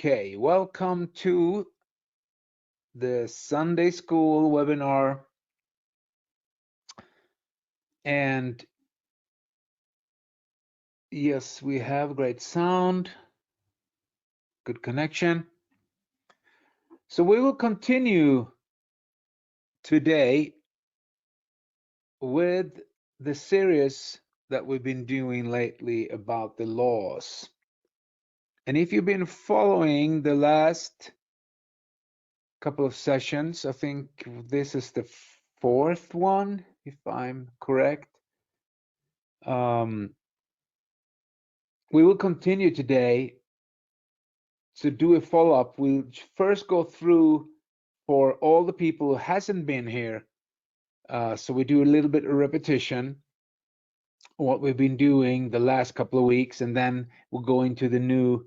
Okay, welcome to the Sunday School webinar. And yes, we have great sound, good connection. So we will continue today with the series that we've been doing lately about the laws. And if you've been following the last couple of sessions, I think this is the fourth one, if I'm correct. We will continue today to do a follow-up. We'll first go through for all the people who hasn't been here. So we do a little bit of repetition, what we've been doing the last couple of weeks, and then we'll go into the new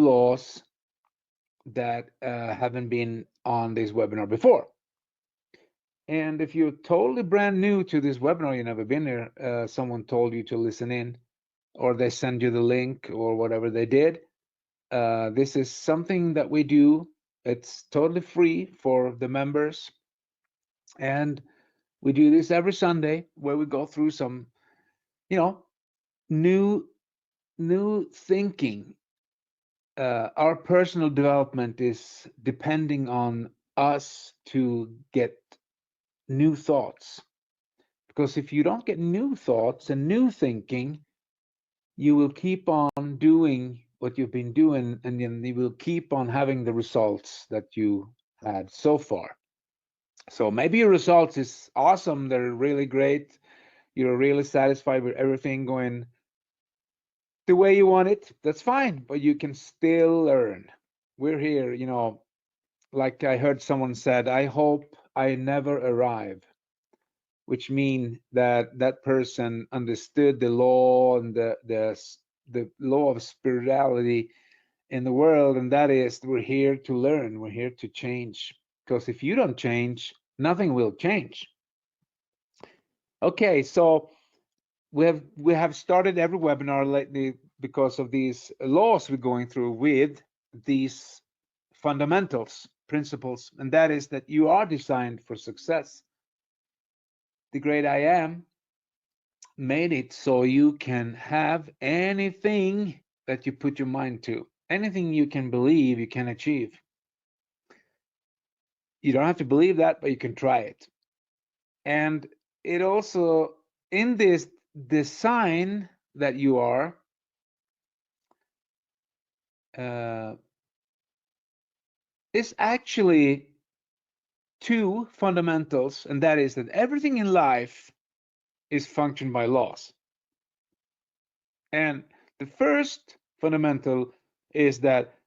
laws that haven't been on this webinar before. And if you're totally brand new to this webinar, you've never been here, someone told you to listen in, or they send you the link or whatever they did. This is something that we do. It's totally free for the members. And we do this every Sunday where we go through some, new thinking. Our personal development is depending on us to get new thoughts. Because if you don't get new thoughts and new thinking, you will keep on doing what you've been doing, and then you will keep on having the results that you had so far. So maybe your results is awesome, they're really great, you're really satisfied with everything going the way you want it, that's fine, but you can still learn. We're here, like I heard someone said, I hope I never arrive, which means that that person understood the law and the law of spirituality in the world, and that is we're here to learn, we're here to change, because if you don't change, nothing will change. Okay, so we have started every webinar lately because of these laws we're going through with these fundamentals, principles, and that is that you are designed for success. The great I am made it so you can have anything that you put your mind to, anything you can believe you can achieve. You don't have to believe that, but you can try it. And it also, in this design that you are, is actually two fundamentals, and that is that everything in life is functioned by laws. And the first fundamental is that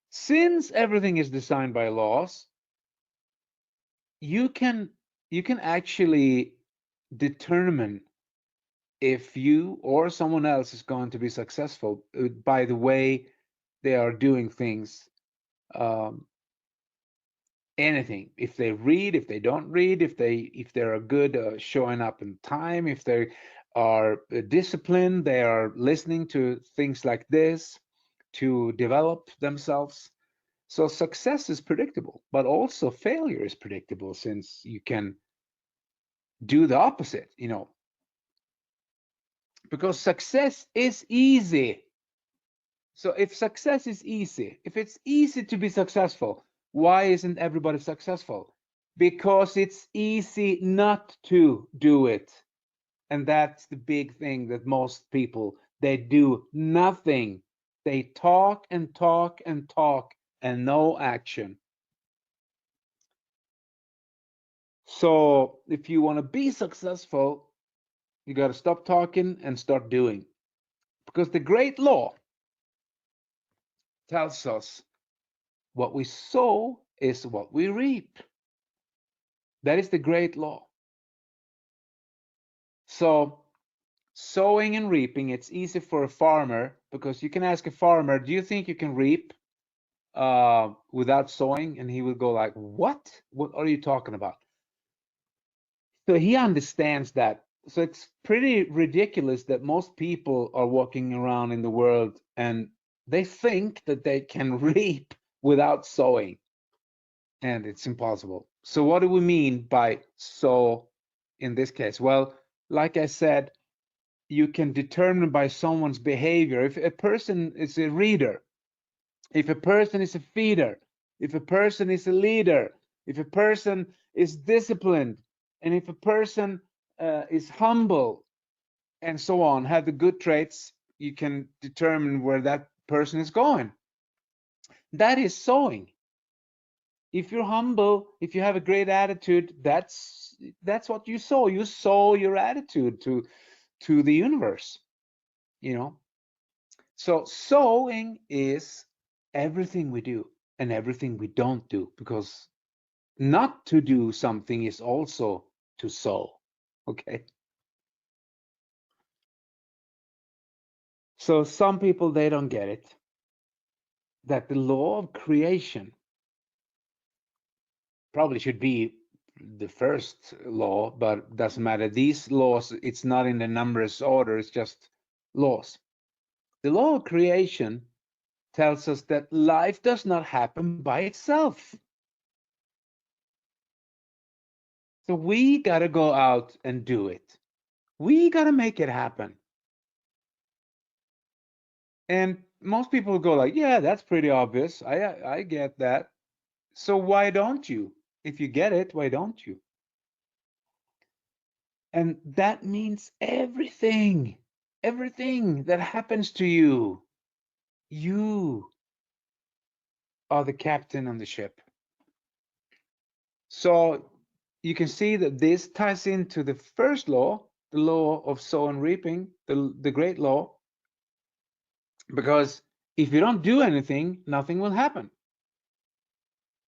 since everything is designed by laws, you can actually determine if you or someone else is going to be successful by the way they are doing things. Anything, if they read, if they don't read, if they are good showing up in time, if they are disciplined, they are listening to things like this to develop themselves. So success is predictable, but also failure is predictable, since you can do the opposite, because success is easy. So if success is easy, if it's easy to be successful, why isn't everybody successful? Because it's easy not to do it. And that's the big thing, that most people, they do nothing. They talk and talk and talk and no action. So if you want to be successful, you got to stop talking and start doing. Because the great law tells us what we sow is what we reap. That is the great law. So sowing and reaping, it's easy for a farmer, because you can ask a farmer, do you think you can reap without sowing? And he will go like, what are you talking about? So he understands that. So it's pretty ridiculous that most people are walking around in the world and They think that they can reap without sowing, and it's impossible. So what do we mean by sow in this case? Well, like I said, you can determine by someone's behavior. If a person is a reader, if a person is a feeder, if a person is a leader, if a person is disciplined, and if a person is humble, and so on, have the good traits, you can determine where that person is going. That is sowing. If you're humble, if you have a great attitude, that's what you sow. You sow your attitude to the universe, you know. So sowing is everything we do and everything we don't do, because not to do something is also to sow. Okay. So some people, they don't get it, that the law of creation probably should be the first law, but doesn't matter. These laws, it's not in the numbers order, it's just laws. The law of creation tells us that life does not happen by itself. So we got to go out and do it. We got to make it happen. And most people go like, yeah, that's pretty obvious. I get that. So why don't you? If you get it, why don't you? And that means everything. Everything that happens to you are the captain on the ship. So you can see that this ties into the first law, the law of sow and reaping, the great law, because if you don't do anything, nothing will happen.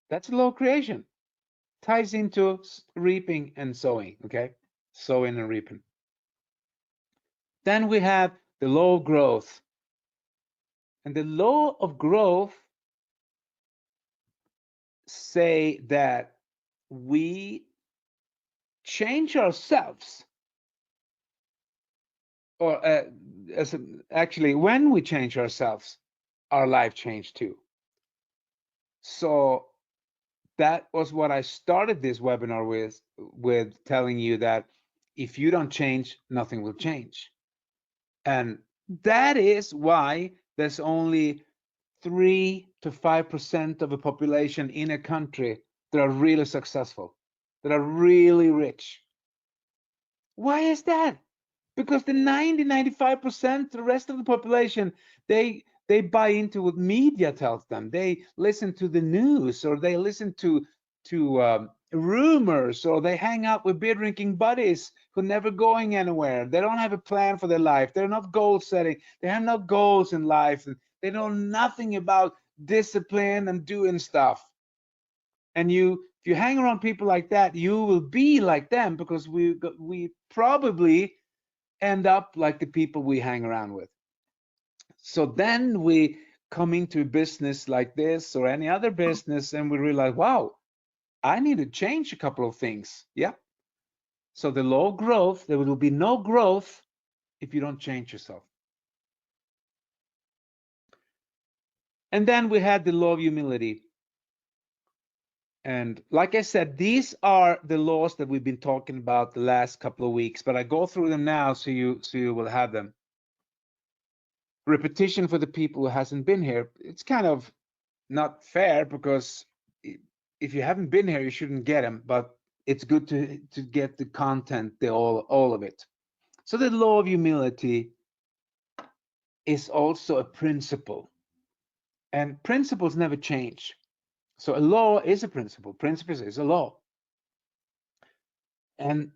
That's the law of creation. Ties into reaping and sowing, okay? Sowing and reaping. Then we have the law of growth. And the law of growth say that we change ourselves, or actually, when we change ourselves, our life changed too. So that was what I started this webinar with telling you that if you don't change, nothing will change. And that is why there's only 3 to 5% of the population in a country that are really successful, that are really rich. Why is that? Because the 95%, the rest of the population, they buy into what media tells them. They listen to the news, or they listen to rumors, or they hang out with beer drinking buddies who are never going anywhere. They don't have a plan for their life. They're not goal setting. They have no goals in life. They know nothing about discipline and doing stuff. And if you hang around people like that, you will be like them, because we probably end up like the people we hang around with. So then we come into a business like this or any other business, and we realize, wow, I need to change a couple of things. Yeah. So the law of growth, there will be no growth if you don't change yourself. And then we had the law of humility. And like I said, these are the laws that we've been talking about the last couple of weeks, but I go through them now so you will have them. Repetition for the people who hasn't been here. It's kind of not fair, because if you haven't been here, you shouldn't get them, but it's good to get the content, all of it. So the law of humility is also a principle, and principles never change. So a law is a principle. Principles is a law. And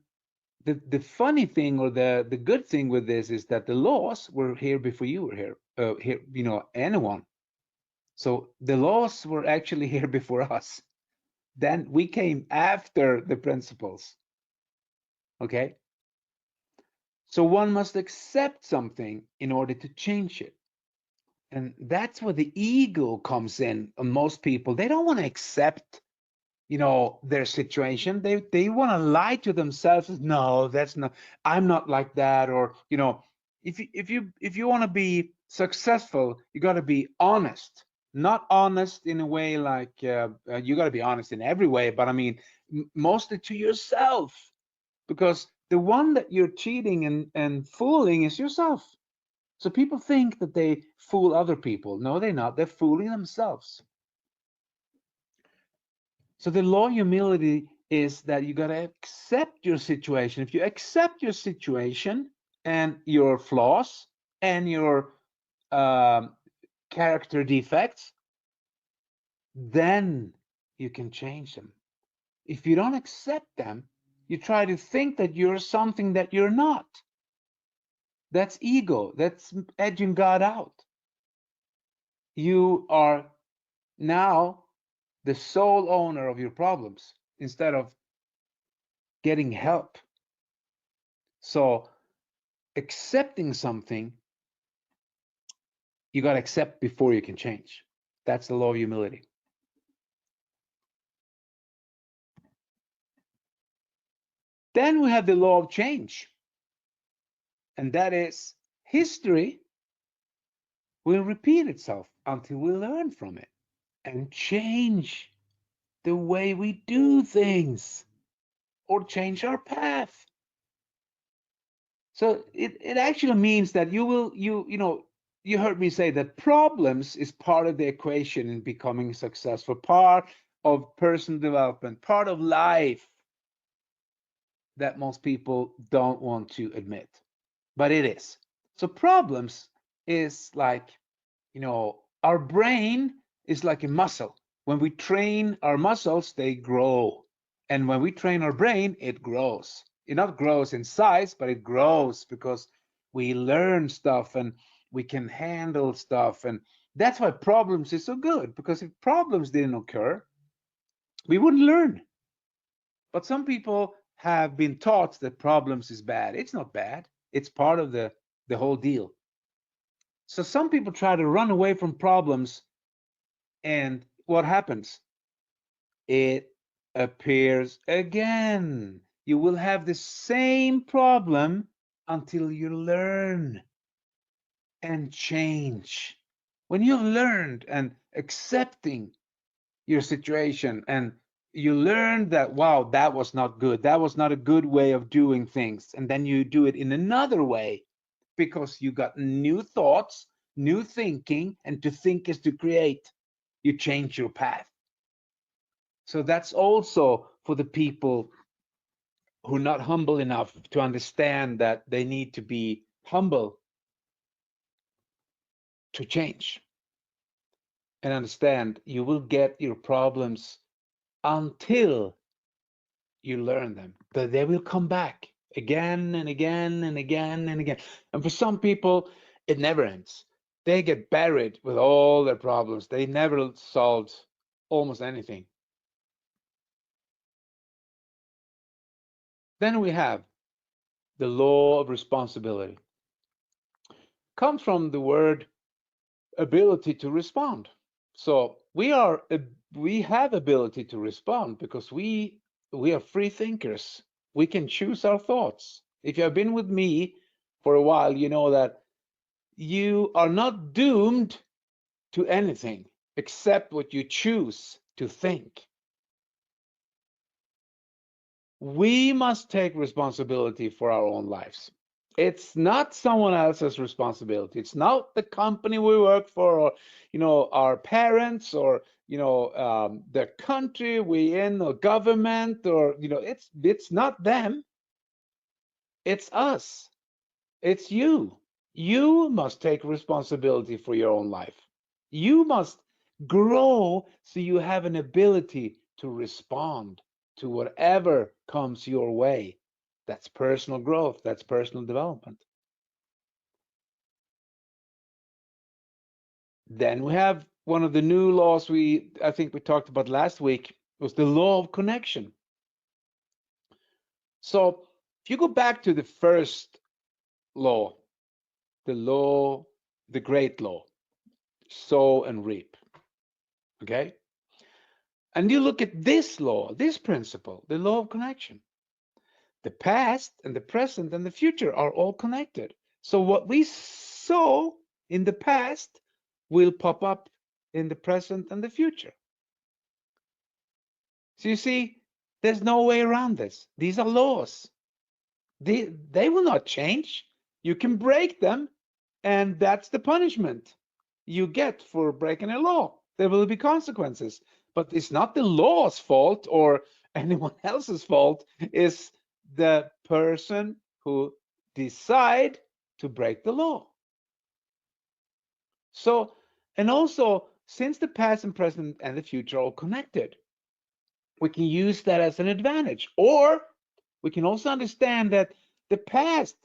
the funny thing, or the good thing with this, is that the laws were here before you were here. Here, anyone. So the laws were actually here before us. Then we came after the principles. Okay. So one must accept something in order to change it. And that's where the ego comes in. On most people, they don't want to accept, their situation. They want to lie to themselves. No, that's not. I'm not like that. Or if you want to be successful, you got to be honest. Not honest in a way like you got to be honest in every way, but I mean mostly to yourself, because the one that you're cheating and fooling is yourself. So people think that they fool other people. No, they're not. They're fooling themselves. So the law of humility is that you got to accept your situation. If you accept your situation and your flaws and your um, character defects, then you can change them. If you don't accept them, you try to think that you're something that you're not. That's ego. That's edging God out. You are now the sole owner of your problems instead of getting help. So accepting something, you got to accept before you can change. That's the law of humility. Then we have the law of change, and that is history will repeat itself until we learn from it and change the way we do things or change our path. So it actually means that you heard me say that problems is part of the equation in becoming successful, part of personal development, part of life that most people don't want to admit, but it is. So problems is like, our brain is like a muscle. When we train our muscles, they grow. And when we train our brain, it grows. It not grows in size, but it grows because we learn stuff and we can handle stuff. And that's why problems is so good, because if problems didn't occur, we wouldn't learn. But some people have been taught that problems is bad. It's not bad. It's part of the whole deal. So some people try to run away from problems, and what happens? It appears again. You will have the same problem until you learn and change. When you've learned and accepting your situation, and you learn that, wow, that was not good. That was not a good way of doing things. And then you do it in another way because you got new thoughts, new thinking, and to think is to create. You change your path. So that's also for the people who are not humble enough to understand that they need to be humble to change and understand you will get your problems until you learn them, but they will come back again and again and again and again. And for some people, it never ends. They get buried with all their problems. They never solved almost anything. Then we have the law of responsibility. Comes from the word ability to respond. So we have ability to respond because we are free thinkers. We can choose our thoughts. If you have been with me for a while, you know that you are not doomed to anything except what you choose to think. We must take responsibility for our own lives. It's not someone else's responsibility. It's not the company we work for, or our parents, or the country we in, or government, or it's not them. It's us. It's you. You must take responsibility for your own life. You must grow so you have an ability to respond to whatever comes your way. That's personal growth. That's personal development. Then we have one of the new laws I think we talked about last week was the law of connection. So if you go back to the first law, the great law, sow and reap. Okay? And you look at this law, this principle, the law of connection. The past and the present and the future are all connected. So what we sow in the past will pop up in the present and the future. So you see, there's no way around this. These are laws. They will not change. You can break them, and that's the punishment you get for breaking a law. There will be consequences, but it's not the law's fault or anyone else's fault. It's the person who decide to break the law. So, and also, since the past and present and the future are all connected, we can use that as an advantage. Or we can also understand that the past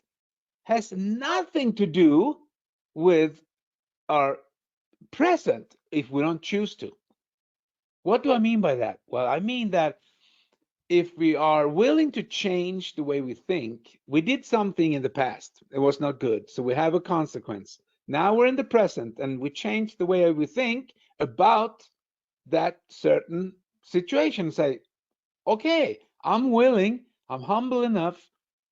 has nothing to do with our present if we don't choose to. What do I mean by that? Well, I mean that if we are willing to change the way we think, we did something in the past, it was not good, so we have a consequence. Now we're in the present and we change the way we think about that certain situation. Say, okay, I'm willing, I'm humble enough,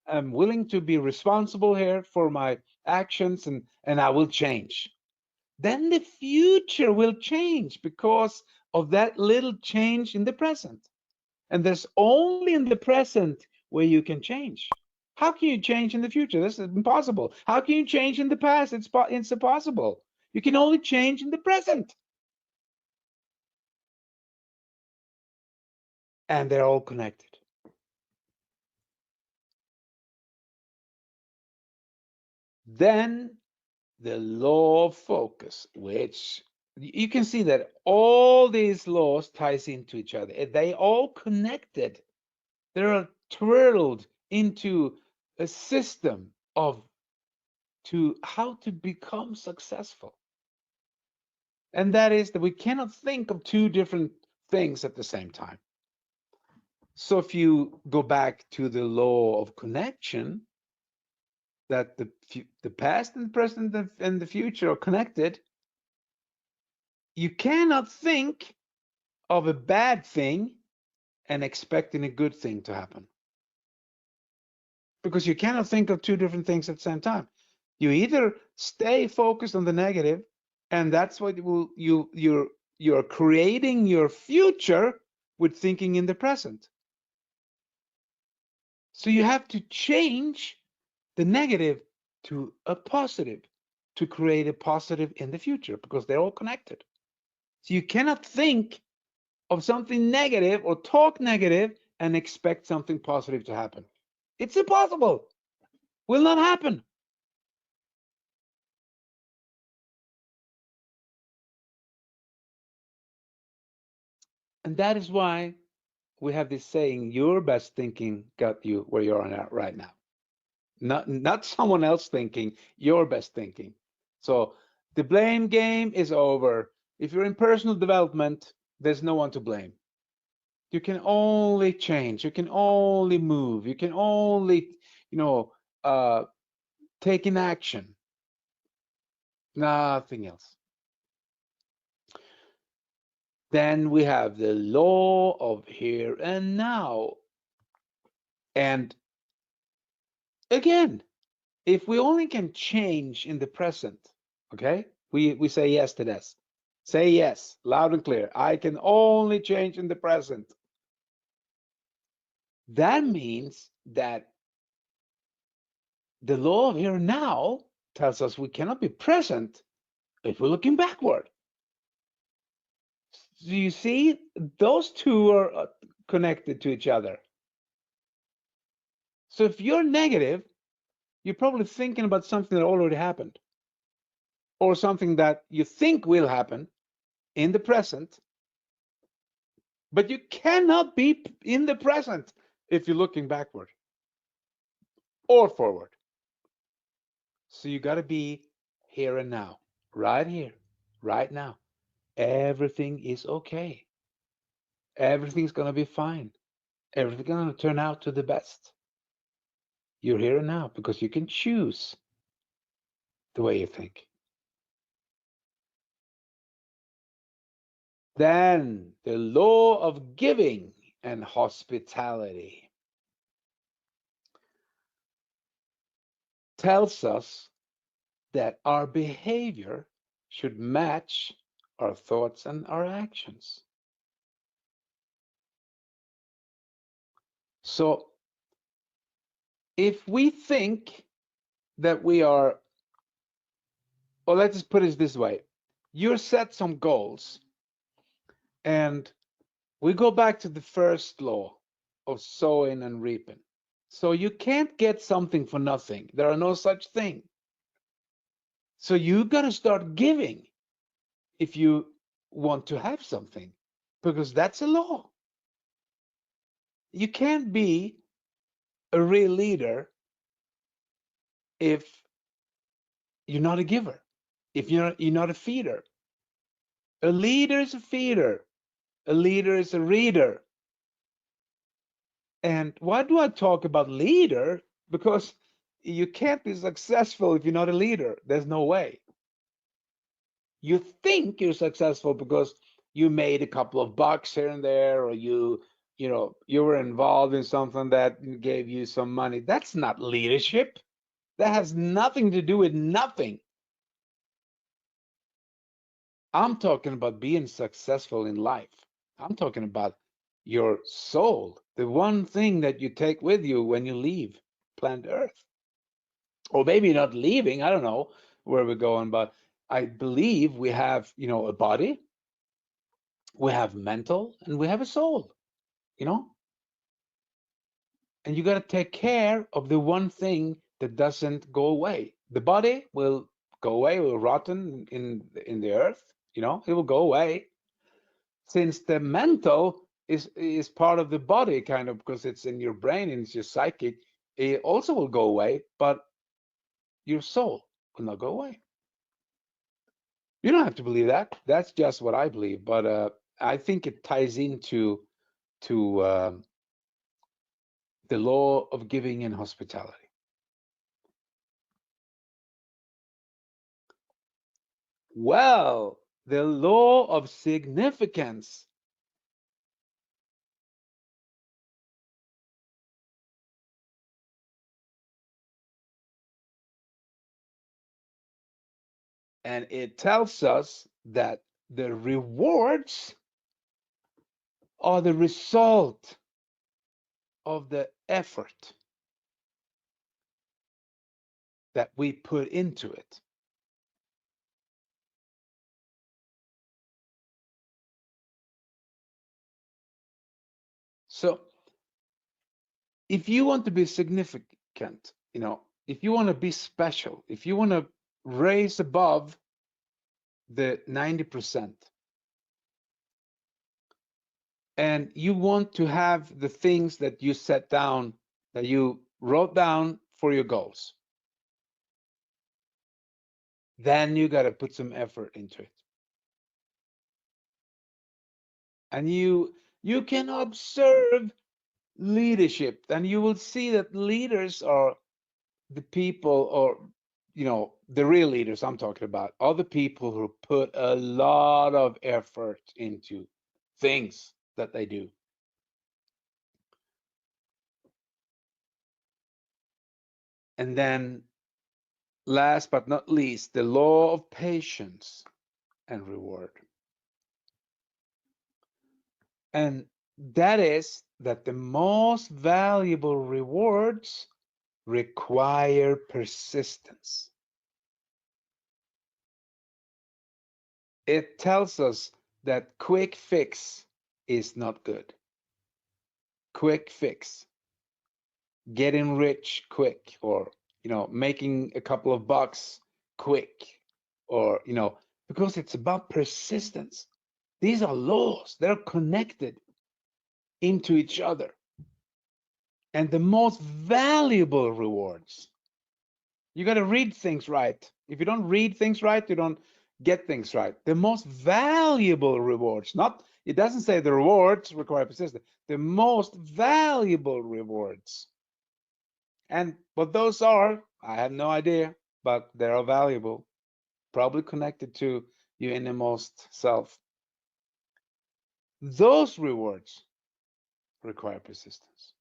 I'm willing to be responsible here for my actions, and I will change. Then the future will change because of that little change in the present. And there's only in the present where you can change. How can you change in the future? This is impossible. How can you change in the past? It's impossible. You can only change in the present. And they're all connected. Then the law of focus, which you can see that all these laws ties into each other. They all connected. They're twirled into a system of to how to become successful. And that is that we cannot think of two different things at the same time. So if you go back to the law of connection, that the past and the present and the future are connected, you cannot think of a bad thing and expecting a good thing to happen. Because you cannot think of two different things at the same time. You either stay focused on the negative, and that's what you're creating your future with thinking in the present. So you have to change the negative to a positive to create a positive in the future, because they're all connected. So you cannot think of something negative or talk negative and expect something positive to happen. It's impossible. Will not happen. And that is why we have this saying, your best thinking got you where you are right now. Not someone else thinking, your best thinking. So the blame game is over. If you're in personal development, there's no one to blame. You can only change, you can only move, you can only, take an action. Nothing else. Then we have the law of here and now. And again, if we only can change in the present, okay, we say yes to this. Say yes, loud and clear. I can only change in the present. That means that the law of here and now tells us we cannot be present if we're looking backward. Do you see? Those two are connected to each other. So if you're negative, you're probably thinking about something that already happened, or something that you think will happen in the present, but you cannot be in the present if you're looking backward or forward. So you got to be here and now, right here, right now. Everything is okay. Everything's going to be fine. Everything's going to turn out to the best. You're here and now because you can choose the way you think. Then the law of giving and hospitality tells us that our behavior should match our thoughts and our actions. So if we think that we are, or let's just put it this way, you set some goals, and we go back to the first law of sowing and reaping. So you can't get something for nothing. There are no such thing. So you got to start giving if you want to have something, because that's a law. You can't be a real leader if you're not a giver, if you're not a feeder. A leader is a feeder. A leader is a reader. And why do I talk about leader? Because you can't be successful if you're not a leader. There's no way. You think you're successful because you made a couple of bucks here and there, or you were involved in something that gave you some money. That's not leadership. That has nothing to do with nothing. I'm talking about being successful in life. I'm talking about your soul, the one thing that you take with you when you leave planet Earth. Or maybe not leaving, I don't know where we're going, but I believe we have, a body, we have mental, and we have a soul, you know? And you got to take care of the one thing that doesn't go away. The body will go away, will rotten in the earth, it will go away. Since the mental is part of the body, kind of, because it's in your brain and it's your psychic, it also will go away, but your soul will not go away. You don't have to believe that. That's just what I believe. But I think it ties into to the law of giving and hospitality. Well, the law of significance. And it tells us that the rewards are the result of the effort that we put into it. So if you want to be significant, if you want to be special, if you want to raise above the 90%, and you want to have the things that you set down, that you wrote down for your goals, then you got to put some effort into it. And you can observe leadership, and you will see that leaders are the people, or the real leaders I'm talking about, are the people who put a lot of effort into things that they do. And then last but not least, the law of patience and reward. And that is that the most valuable rewards require persistence. It tells us that quick fix is not good. Quick fix, getting rich quick, or making a couple of bucks quick, or because it's about persistence. These are laws, they're connected into each other. And the most valuable rewards, you got to read things right. If you don't read things right, you don't get things right. The most valuable rewards, not, it doesn't say the rewards require persistence, the most valuable rewards. And what those are, I have no idea, but they are valuable, probably connected to your innermost self. Those rewards require persistence.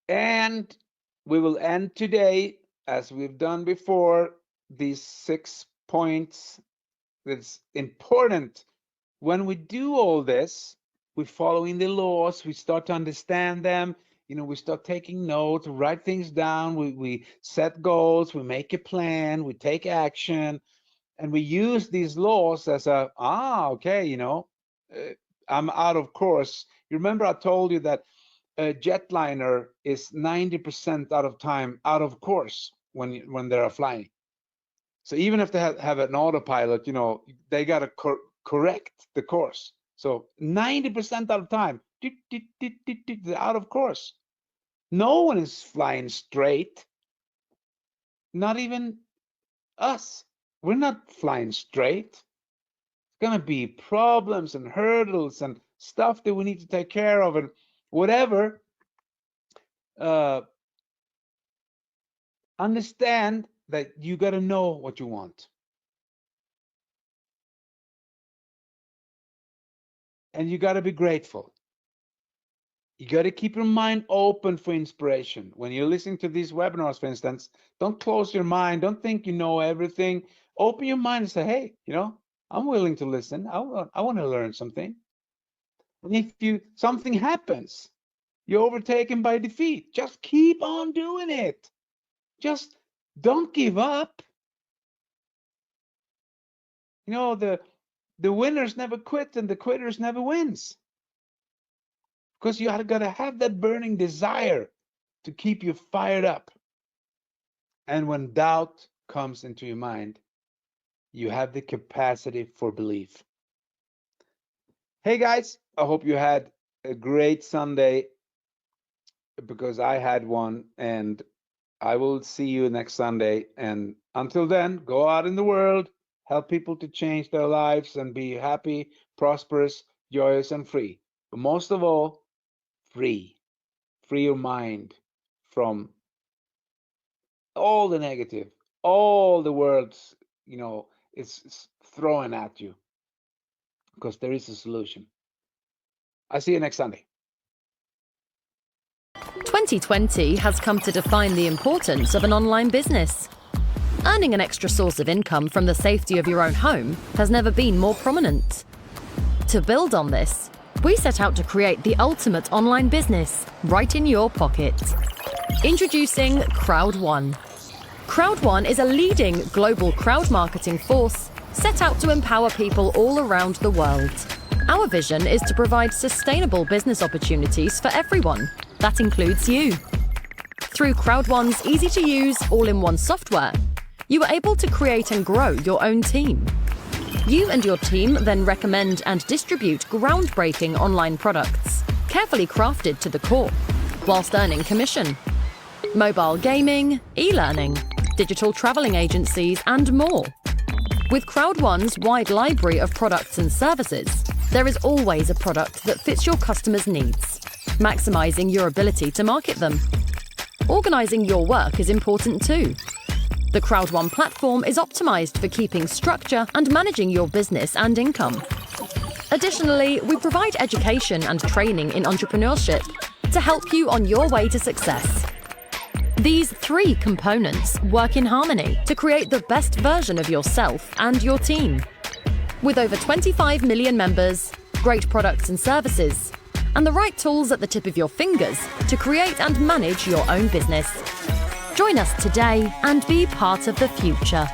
And we will end today, as we've done before, these 6 points. That's important. When we do all this, we're following the laws, we start to understand them, we start taking notes, write things down, we set goals, we make a plan, we take action, and we use these laws as okay, I'm out of course. You remember I told you that a jetliner is 90% out of time out of course when they're flying. So even if they have an autopilot, they got to correct the course. So 90% of the time, they're out of course. No one is flying straight. Not even us. We're not flying straight. It's going to be problems and hurdles and stuff that we need to take care of and whatever. Understand that you got to know what you want. And you got to be grateful. You got to keep your mind open for inspiration. When you're listening to these webinars, for instance, don't close your mind. Don't think you know everything. Open your mind and say, hey, I'm willing to listen. I want to learn something. And if something happens, you're overtaken by defeat, just keep on doing it. Just don't give up. The winners never quit and the quitters never wins. Because you got to have that burning desire to keep you fired up. And when doubt comes into your mind, you have the capacity for belief. Hey guys, I hope you had a great Sunday, because I had one, and I will see you next Sunday. And until then, go out in the world, help people to change their lives and be happy, prosperous, joyous, and free. But most of all, free. Free your mind from all the negative, all the words, it's throwing at you, because there is a solution. I'll see you next Sunday. 2020 has come to define the importance of an online business. Earning an extra source of income from the safety of your own home has never been more prominent. To build on this, we set out to create the ultimate online business right in your pocket. Introducing Crowd1. Crowd1 is a leading global crowd marketing force set out to empower people all around the world. Our vision is to provide sustainable business opportunities for everyone. That includes you. Through Crowd1's easy-to-use, all-in-one software, you are able to create and grow your own team. You and your team then recommend and distribute groundbreaking online products, carefully crafted to the core, whilst earning commission. Mobile gaming, e-learning, digital traveling agencies, and more. With Crowd1's wide library of products and services, there is always a product that fits your customers' needs, maximizing your ability to market them. Organizing your work is important too. The Crowd1 platform is optimized for keeping structure and managing your business and income. Additionally, we provide education and training in entrepreneurship to help you on your way to success. These three components work in harmony to create the best version of yourself and your team. With over 25 million members, great products and services, and the right tools at the tip of your fingers to create and manage your own business. Join us today and be part of the future.